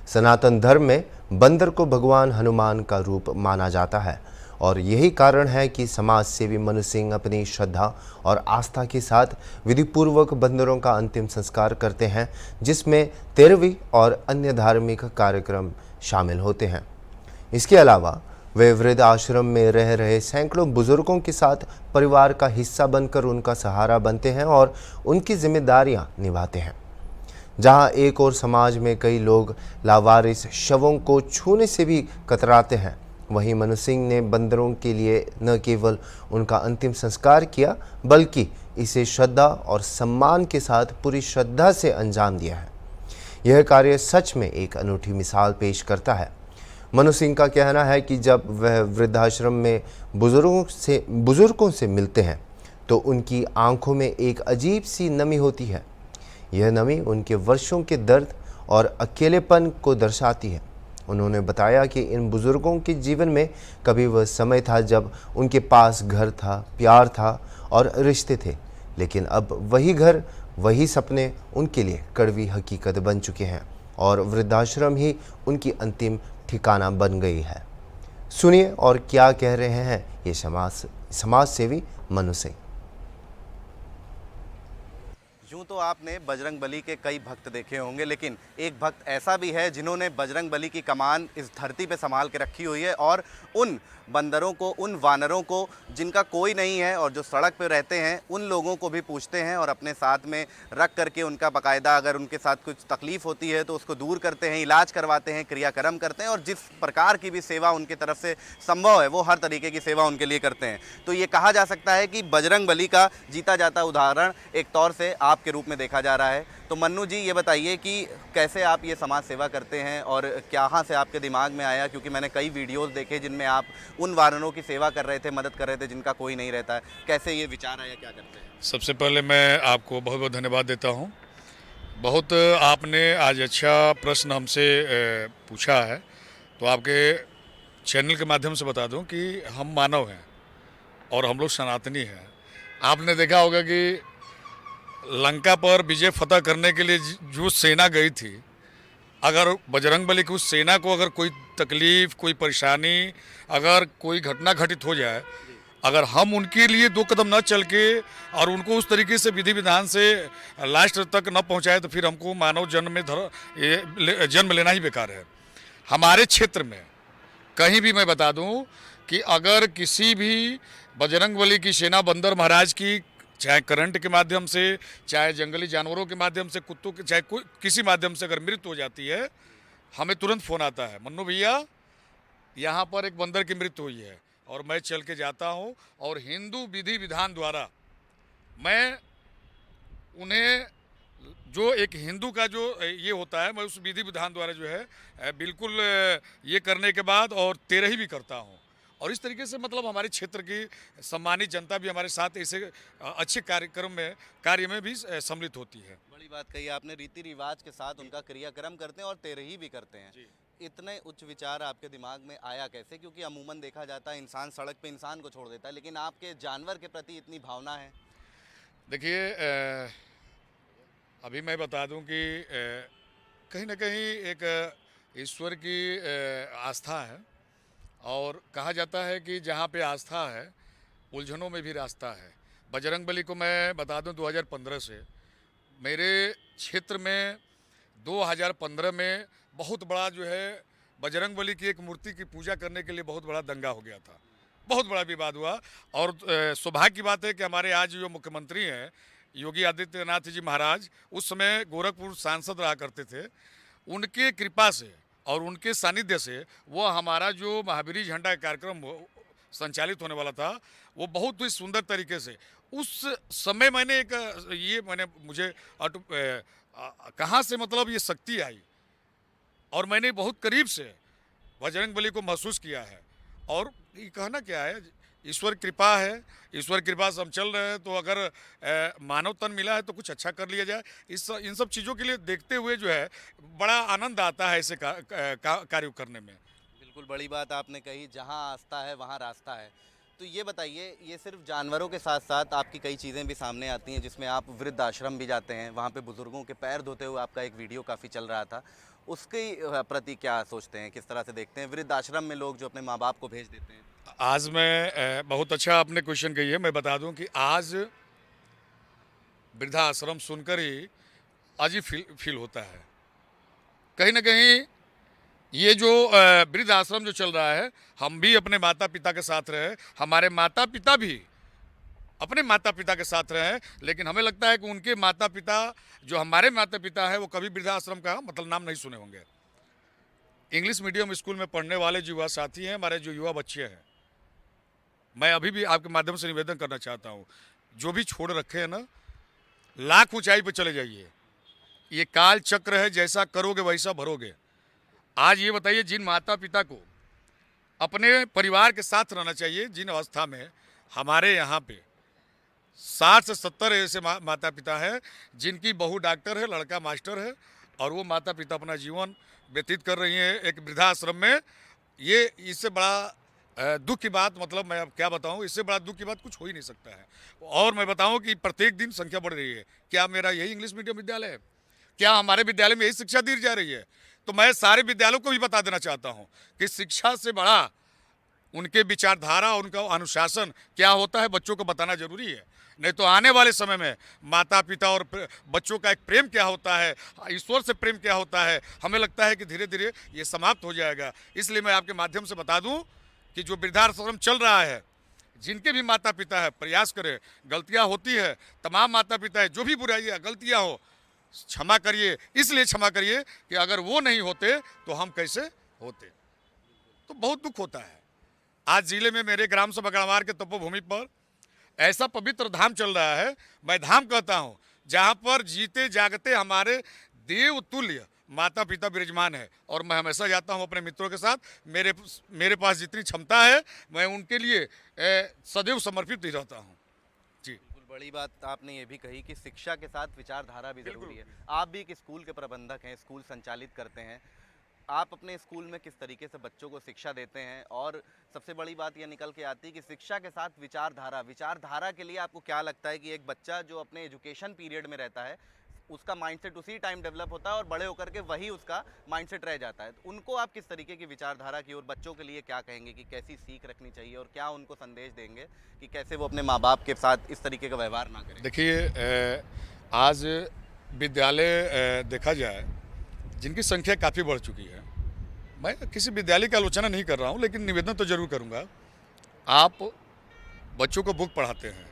सनातन धर्म में बंदर को भगवान हनुमान का रूप माना जाता है और यही कारण है कि समाज सेवी मनु सिंह अपनी श्रद्धा और आस्था के साथ विधिपूर्वक बंदरों का अंतिम संस्कार करते हैं, जिसमें 13वीं और अन्य धार्मिक कार्यक्रम शामिल होते हैं। इसके अलावा वे वृद्ध आश्रम में रह रहे सैकड़ों बुजुर्गों के साथ परिवार का हिस्सा बनकर उनका सहारा बनते हैं और उनकी जिम्मेदारियां निभाते हैं। जहां एक और समाज में कई लोग लावारिस शवों को छूने से भी कतराते हैं, वहीं मनु सिंह ने बंदरों के लिए न केवल उनका अंतिम संस्कार किया बल्कि इसे श्रद्धा और सम्मान के साथ पूरी श्रद्धा से अंजाम दिया है। यह कार्य सच में एक अनूठी मिसाल पेश करता है। मनु सिंह का कहना है कि जब वह वृद्धाश्रम में बुजुर्गों से मिलते हैं तो उनकी आंखों में एक अजीब सी नमी होती है। यह नमी उनके वर्षों के दर्द और अकेलेपन को दर्शाती है। उन्होंने बताया कि इन बुजुर्गों के जीवन में कभी वह समय था जब उनके पास घर था, प्यार था और रिश्ते थे, लेकिन अब वही घर, वही सपने उनके लिए कड़वी हकीकत बन चुके हैं और वृद्धाश्रम ही उनकी अंतिम ठिकाना बन गई है। सुनिए और क्या कह रहे हैं ये समाज सेवी मनु सिंह। यूँ तो आपने बजरंग बली के कई भक्त देखे होंगे, लेकिन एक भक्त ऐसा भी है जिन्होंने बजरंग बली की कमान इस धरती पे संभाल के रखी हुई है और उन बंदरों को, उन वानरों को जिनका कोई नहीं है और जो सड़क पे रहते हैं, उन लोगों को भी पूछते हैं और अपने साथ में रख करके उनका बाकायदा अगर उनके साथ कुछ तकलीफ़ होती है तो उसको दूर करते हैं, इलाज करवाते हैं, क्रियाक्रम करते हैं और जिस प्रकार की भी सेवा उनकी तरफ से संभव है वो हर तरीके की सेवा उनके लिए करते हैं। तो ये कहा जा सकता है कि बजरंग बली का जीता जाता उदाहरण एक तौर से आपके रूप में देखा जा रहा है। तो मन्नू जी, ये बताइए कि कैसे आप ये समाज सेवा करते हैं और कहाँ से आपके दिमाग में आया, क्योंकि मैंने कई वीडियोस देखे जिनमें आप उन वानरों की सेवा कर रहे थे, मदद कर रहे थे जिनका कोई नहीं रहता है। कैसे ये विचार आया, क्या करते हैं? सबसे पहले मैं आपको बहुत बहुत धन्यवाद देता हूँ। बहुत आपने आज अच्छा प्रश्न हमसे पूछा है। तो आपके चैनल के माध्यम से बता दूं कि हम मानव हैं और हम लोग सनातनी हैं। आपने देखा होगा कि लंका पर विजय फतह करने के लिए जो सेना गई थी, अगर बजरंग बली की उस सेना को अगर कोई तकलीफ, कोई परेशानी, अगर कोई घटना घटित हो जाए, अगर हम उनके लिए 2 कदम न चल के और उनको उस तरीके से विधि विधान से लास्ट तक न पहुंचाए तो फिर हमको मानव जन्म में जन्म लेना ही बेकार है। हमारे क्षेत्र में कहीं भी मैं बता दूं कि अगर किसी भी बजरंग बली की सेना बंदर महाराज की, चाहे करंट के माध्यम से, चाहे जंगली जानवरों के माध्यम से, कुत्तों के, चाहे कोई किसी माध्यम से अगर मृत्यु हो जाती है, हमें तुरंत फ़ोन आता है, मन्नू भैया यहाँ पर एक बंदर की मृत्यु हुई है, और मैं चल के जाता हूँ और हिंदू विधि विधान द्वारा मैं उन्हें, जो एक हिंदू का जो ये होता है, मैं उस विधि विधान द्वारा जो है बिल्कुल ये करने के बाद और 13 भी करता हूँ। और इस तरीके से मतलब हमारे क्षेत्र की सम्मानित जनता भी हमारे साथ ऐसे अच्छे कार्य में भी सम्मिलित होती है। बड़ी बात कही आपने, रीति रिवाज के साथ उनका क्रियाक्रम करते हैं और 13 भी करते हैं। इतने उच्च विचार आपके दिमाग में आया कैसे? क्योंकि अमूमन देखा जाता है इंसान सड़क पे इंसान को छोड़ देता है, लेकिन आपके जानवर के प्रति इतनी भावना है। देखिए, अभी मैं बता दूं कि कहीं ना कहीं एक ईश्वर की आस्था है और कहा जाता है कि जहाँ पे आस्था है उलझनों में भी रास्ता है। बजरंग बली को मैं बता दूं 2015 से मेरे क्षेत्र में 2015 में बहुत बड़ा जो है बजरंग बली की एक मूर्ति की पूजा करने के लिए बहुत बड़ा दंगा हो गया था, बहुत बड़ा विवाद हुआ। और सौभाग्य की बात है कि हमारे आज जो मुख्यमंत्री हैं योगी आदित्यनाथ जी महाराज, उस समय गोरखपुर सांसद रहा करते थे, उनके कृपा से और उनके सानिध्य से वो हमारा जो महावीरी झंडा कार्यक्रम संचालित होने वाला था वो बहुत ही सुंदर तरीके से उस समय मुझे कहाँ से मतलब ये शक्ति आई और मैंने बहुत करीब से बजरंग बली को महसूस किया है। और ये कहना क्या है, ईश्वर कृपा है, ईश्वर कृपा से हम चल रहे हैं। तो अगर मानव तन मिला है तो कुछ अच्छा कर लिया जाए। इन सब चीज़ों के लिए देखते हुए जो है बड़ा आनंद आता है ऐसे कार्य करने में। बिल्कुल बड़ी बात आपने कही, जहाँ आस्था है वहाँ रास्ता है। तो ये बताइए, ये सिर्फ जानवरों के साथ साथ आपकी कई चीज़ें भी सामने आती हैं, जिसमें आप वृद्ध आश्रम भी जाते हैं, वहाँ पे बुज़ुर्गों के पैर धोते हुए आपका एक वीडियो काफ़ी चल रहा था। उसके प्रति क्या सोचते हैं, किस तरह से देखते हैं वृद्धाश्रम में लोग जो अपने माँ बाप को भेज देते हैं? आज मैं बहुत अच्छा आपने क्वेश्चन कही है। मैं बता दूं कि आज वृद्धाश्रम सुनकर ही अजीब फील होता है। कहीं ना कहीं ये जो वृद्ध आश्रम जो चल रहा है, हम भी अपने माता पिता के साथ रहे, हमारे माता पिता भी अपने माता पिता के साथ रहे, लेकिन हमें लगता है कि उनके माता पिता जो हमारे माता पिता हैं वो कभी वृद्धाश्रम का मतलब नाम नहीं सुने होंगे। इंग्लिश मीडियम स्कूल में पढ़ने वाले जो युवा साथी हैं, हमारे जो युवा बच्चे हैं, मैं अभी भी आपके माध्यम से निवेदन करना चाहता हूँ, जो भी छोड़ रखे हैं ना, लाख ऊंचाई पर चले जाइए। ये काल चक्र है, जैसा करोगे वैसा भरोगे। आज ये बताइए, जिन माता पिता को अपने परिवार के साथ रहना चाहिए, जिन अवस्था में हमारे यहाँ पे 60 से 70 ऐसे माता पिता हैं जिनकी बहू डॉक्टर है, लड़का मास्टर है, और वो माता पिता अपना जीवन व्यतीत कर रही हैं एक वृद्धाश्रम में। ये इससे बड़ा दुख की बात, मतलब मैं अब क्या बताऊं, इससे बड़ा दुख की बात कुछ हो ही नहीं सकता है। और मैं बताऊं कि प्रत्येक दिन संख्या बढ़ रही है। क्या मेरा यही इंग्लिश मीडियम विद्यालय है? क्या हमारे विद्यालय में यही शिक्षा दी जा रही है? तो मैं सारे विद्यालयों को भी बता देना चाहता हूं कि शिक्षा से बड़ा उनके विचारधारा, उनका अनुशासन क्या होता है, बच्चों को बताना जरूरी है। नहीं तो आने वाले समय में माता पिता और बच्चों का एक प्रेम क्या होता है, ईश्वर से प्रेम क्या होता है, हमें लगता है कि धीरे धीरे ये समाप्त हो जाएगा। इसलिए मैं आपके माध्यम से बता दूं कि जो वृद्धाश्रम चल रहा है, जिनके भी माता पिता है, प्रयास करें। गलतियां होती है, तमाम माता पिता है, जो भी बुराइयां गलतियां हो, क्षमा करिए। इसलिए क्षमा करिए कि अगर वो नहीं होते तो हम कैसे होते। तो बहुत दुख होता है। आज जिले में मेरे ग्राम सभा गढ़वार के तपोभूमि पर ऐसा पवित्र धाम चल रहा है, मैं धाम कहता हूँ, जहाँ पर जीते जागते हमारे देव तुल्य माता पिता विराजमान है। और मैं हमेशा जाता हूँ अपने मित्रों के साथ। मेरे पास जितनी क्षमता है मैं उनके लिए सदैव समर्पित ही रहता हूँ। जी, बिल्कुल बड़ी बात आपने ये भी कही कि शिक्षा के साथ विचारधारा भी जरूरी है। आप भी एक स्कूल के प्रबंधक हैं, स्कूल संचालित करते हैं, आप अपने स्कूल में किस तरीके से बच्चों को शिक्षा देते हैं? और सबसे बड़ी बात यह निकल के आती है कि शिक्षा के साथ विचारधारा के लिए आपको क्या लगता है कि एक बच्चा जो अपने एजुकेशन पीरियड में रहता है, उसका माइंडसेट उसी टाइम डेवलप होता है और बड़े होकर के वही उसका माइंडसेट रह जाता है। तो उनको आप किस तरीके की विचारधारा की और बच्चों के लिए क्या कहेंगे कि कैसी सीख रखनी चाहिए, और क्या उनको संदेश देंगे कि कैसे वो अपने माँ बाप के साथ इस तरीके का व्यवहार ना करें? देखिए, आज विद्यालय देखा जाए जिनकी संख्या काफ़ी बढ़ चुकी है। मैं किसी विद्यालय की आलोचना नहीं कर रहा हूँ, लेकिन निवेदन तो जरूर करूँगा। आप बच्चों को बुक पढ़ाते हैं,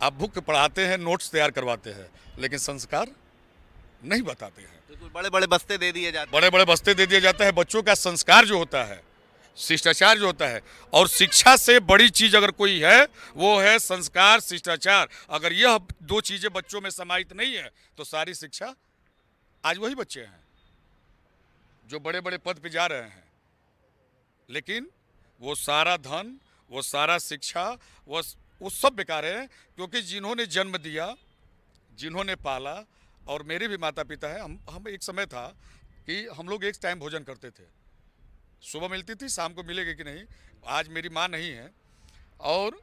आप बुक पढ़ाते हैं, नोट्स तैयार करवाते हैं, लेकिन संस्कार नहीं बताते हैं। बिल्कुल, बड़े बड़े बस्ते दे दिए जाते हैं। बड़े बड़े बस्ते दे दिया जाता है। बच्चों का संस्कार जो होता है, शिष्टाचार जो होता है, और शिक्षा से बड़ी चीज़ अगर कोई है वो है संस्कार, शिष्टाचार। अगर यह दो चीज़ें बच्चों में समाहित नहीं है तो सारी शिक्षा, आज वही बच्चे हैं जो बड़े बड़े पद पे जा रहे हैं, लेकिन वो सारा धन, वो सारा शिक्षा, वो सब बेकार है। क्योंकि जिन्होंने जन्म दिया, जिन्होंने पाला, और मेरे भी माता पिता हैं, हम एक समय था कि हम लोग एक टाइम भोजन करते थे, सुबह मिलती थी, शाम को मिलेगी कि नहीं। आज मेरी माँ नहीं है और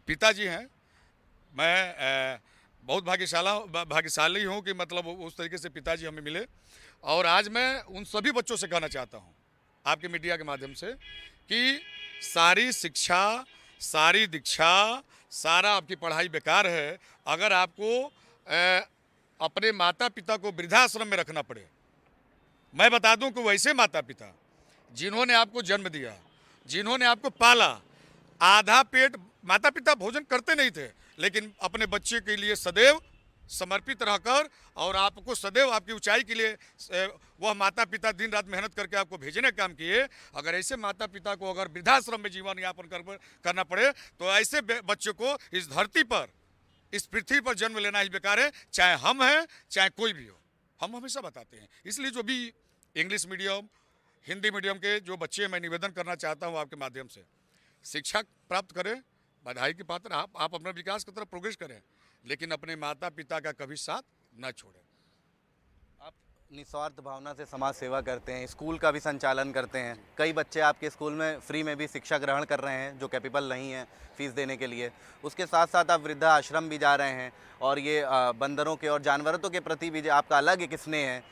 पिताजी हैं। मैं बहुत भाग्यशाली हूँ कि मतलब उस तरीके से पिताजी हमें मिले। और आज मैं उन सभी बच्चों से कहना चाहता हूँ आपके मीडिया के माध्यम से कि सारी शिक्षा, सारी दीक्षा, सारा आपकी पढ़ाई बेकार है अगर आपको अपने माता पिता को वृद्धाश्रम में रखना पड़े। मैं बता दूं कि वैसे माता पिता जिन्होंने आपको जन्म दिया, जिन्होंने आपको पाला, आधा पेट माता पिता भोजन करते नहीं थे, लेकिन अपने बच्चे के लिए सदैव समर्पित रहकर और आपको सदैव आपकी ऊंचाई के लिए वह माता पिता दिन रात मेहनत करके आपको भेजने का काम किए। अगर ऐसे माता पिता को अगर वृद्धाश्रम में जीवन यापन करना पड़े तो ऐसे बच्चों को इस धरती पर, इस पृथ्वी पर जन्म लेना ही बेकार है, चाहे हम हैं चाहे कोई भी हो। हम हमेशा बताते हैं। इसलिए जो भी इंग्लिश मीडियम, हिंदी मीडियम के जो बच्चे हैं, मैं निवेदन करना चाहता हूँ आपके माध्यम से, शिक्षा प्राप्त करें, बधाई के पात्र आप अपने विकास की तरफ प्रोग्रेस करें, लेकिन अपने माता पिता का कभी साथ न छोड़ें। आप निस्वार्थ भावना से समाज सेवा करते हैं, स्कूल का भी संचालन करते हैं। कई बच्चे आपके स्कूल में फ्री में भी शिक्षा ग्रहण कर रहे हैं जो कैपेबल नहीं है फीस देने के लिए। उसके साथ साथ आप वृद्धा आश्रम भी जा रहे हैं और ये बंदरों के और जानवरों के प्रति भी आपका अलग एक स्नेह है।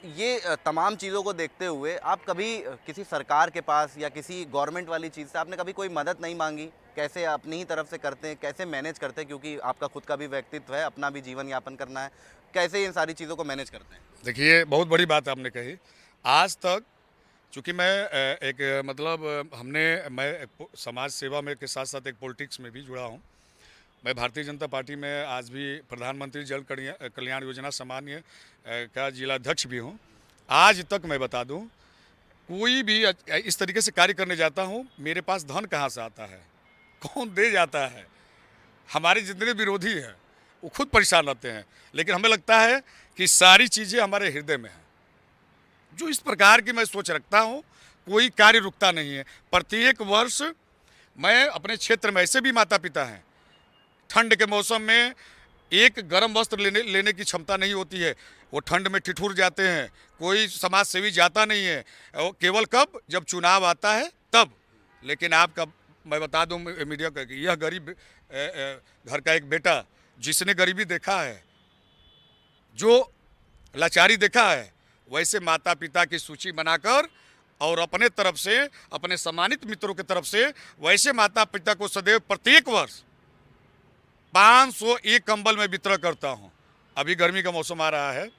ये तमाम चीज़ों को देखते हुए आप कभी किसी सरकार के पास या किसी गवर्नमेंट वाली चीज़ से आपने कभी कोई मदद नहीं मांगी? कैसे अपनी ही तरफ से करते हैं, कैसे मैनेज करते हैं, क्योंकि आपका खुद का भी व्यक्तित्व है, अपना भी जीवन यापन करना है, कैसे इन सारी चीज़ों को मैनेज करते हैं? देखिए, बहुत बड़ी बात आपने कही। आज तक चूँकि मैं मैं समाज सेवा में के साथ साथ एक पॉलिटिक्स में भी जुड़ा हूँ। मैं भारतीय जनता पार्टी में आज भी प्रधानमंत्री जल कल्याण योजना सामान्य का जिलाध्यक्ष भी हूँ। आज तक मैं बता दूँ, कोई भी इस तरीके से कार्य करने जाता हूँ, मेरे पास धन कहाँ से आता है, कौन दे जाता है। हमारे जितने विरोधी हैं वो खुद परेशान रहते हैं, लेकिन हमें लगता है कि सारी चीज़ें हमारे हृदय में हैं। जो इस प्रकार की मैं सोच रखता हूँ, कोई कार्य रुकता नहीं है। प्रत्येक वर्ष मैं अपने क्षेत्र में, ऐसे भी माता पिता हैं, ठंड के मौसम में एक गर्म वस्त्र लेने की क्षमता नहीं होती है, वो ठंड में ठिठुर जाते हैं। कोई समाज सेवी जाता नहीं है, वो केवल कब, जब चुनाव आता है तब। लेकिन आपका मैं बता दूं मीडिया का कि यह गरीब घर का एक बेटा जिसने गरीबी देखा है, जो लाचारी देखा है, वैसे माता पिता की सूची बनाकर और अपने तरफ से, अपने सम्मानित मित्रों की तरफ से, वैसे माता पिता को सदैव प्रत्येक वर्ष 501 कंबल में वितरण करता हूं। अभी गर्मी का मौसम आ रहा है,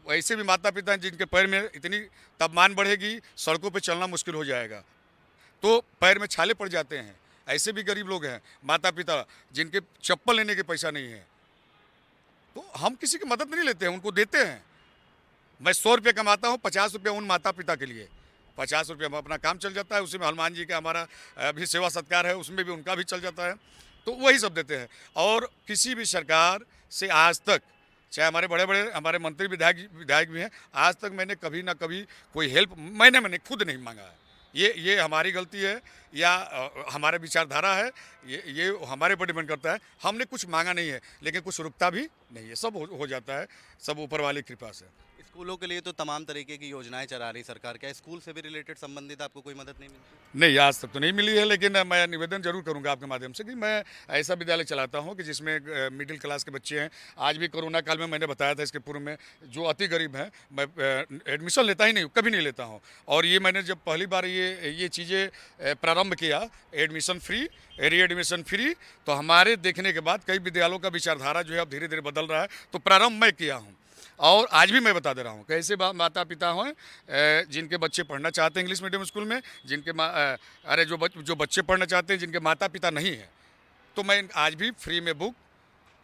वैसे भी माता पिता हैं जिनके पैर में इतनी तापमान बढ़ेगी, सड़कों पे चलना मुश्किल हो जाएगा, तो पैर में छाले पड़ जाते हैं। ऐसे भी गरीब लोग हैं, माता पिता जिनके चप्पल लेने के पैसा नहीं है, तो हम किसी की मदद नहीं लेते हैं, उनको देते हैं। मैं 100 रुपये कमाता हूँ, 50 रुपये उन माता पिता के लिए, 50 रुपये में अपना काम चल जाता है। उसी में हनुमान जी का हमारा भी सेवा सत्कार है, उसमें भी उनका भी चल जाता है, तो वही सब देते हैं। और किसी भी सरकार से आज तक, चाहे हमारे बड़े बड़े हमारे मंत्री विधायक भी हैं, आज तक मैंने कभी ना कभी कोई हेल्प मैंने खुद नहीं मांगा है। ये हमारी गलती है या हमारे विचारधारा है, ये हमारे पर डिपेंड करता है। हमने कुछ मांगा नहीं है, लेकिन कुछ रुकता भी नहीं है, सब हो जाता है, सब ऊपर वाली कृपा से। स्कूलों के लिए तो तमाम तरीके की योजनाएं चला रही सरकार, क्या स्कूल से भी रिलेटेड संबंधित आपको कोई मदद नहीं मिलती? नहीं, आज तक तो नहीं मिली है, लेकिन मैं निवेदन जरूर करूंगा आपके माध्यम से कि मैं ऐसा विद्यालय चलाता हूं कि जिसमें मिडिल क्लास के बच्चे हैं। आज भी कोरोना काल में मैंने बताया था, इसके पूर्व में जो अति गरीब हैं, मैं एडमिशन लेता ही नहीं, कभी नहीं लेता हूँ। और ये मैंने जब पहली बार ये चीज़ें प्रारंभ किया, एडमिशन फ्री, री-एडमिशन फ्री, तो हमारे देखने के बाद कई विद्यालयों का विचारधारा जो है अब धीरे धीरे बदल रहा है, तो प्रारंभ मैं किया हूँ। और आज भी मैं बता दे रहा हूँ, कैसे माता पिता हैं जिनके बच्चे पढ़ना चाहते हैं इंग्लिश मीडियम स्कूल में, जिनके जो बच्चे पढ़ना चाहते हैं जिनके माता पिता नहीं हैं, तो मैं आज भी फ्री में बुक,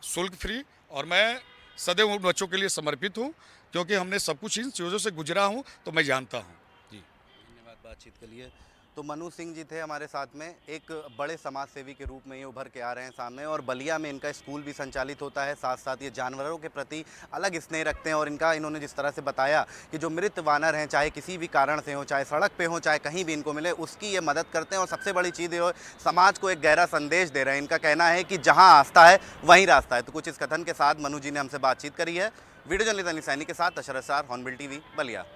शुल्क फ्री, और मैं सदैव उन बच्चों के लिए समर्पित हूँ, क्योंकि हमने सब कुछ इन चीज़ों से गुजरा हूँ, तो मैं जानता हूँ। जी, धन्यवाद बातचीत के लिए। तो मनु सिंह जी थे हमारे साथ में, एक बड़े समाज सेवी के रूप में ये उभर के आ रहे हैं सामने, और बलिया में इनका स्कूल भी संचालित होता है। साथ साथ ये जानवरों के प्रति अलग स्नेह रखते हैं, और इन्होंने जिस तरह से बताया कि जो मृत वानर हैं, चाहे किसी भी कारण से हो, चाहे सड़क पे हो, चाहे कहीं भी इनको मिले, उसकी ये मदद करते हैं। और सबसे बड़ी चीज़ ये समाज को एक गहरा संदेश दे रहे हैं। इनका कहना है कि जहाँ आस्था है वहीं रास्ता है। तो कुछ इस कथन के साथ मनु जी ने हमसे बातचीत करी है। वीडियो जर्नलिस्ट अनिल सैनी के साथ अशरफ सार, हॉर्नबिल टीवी, बलिया।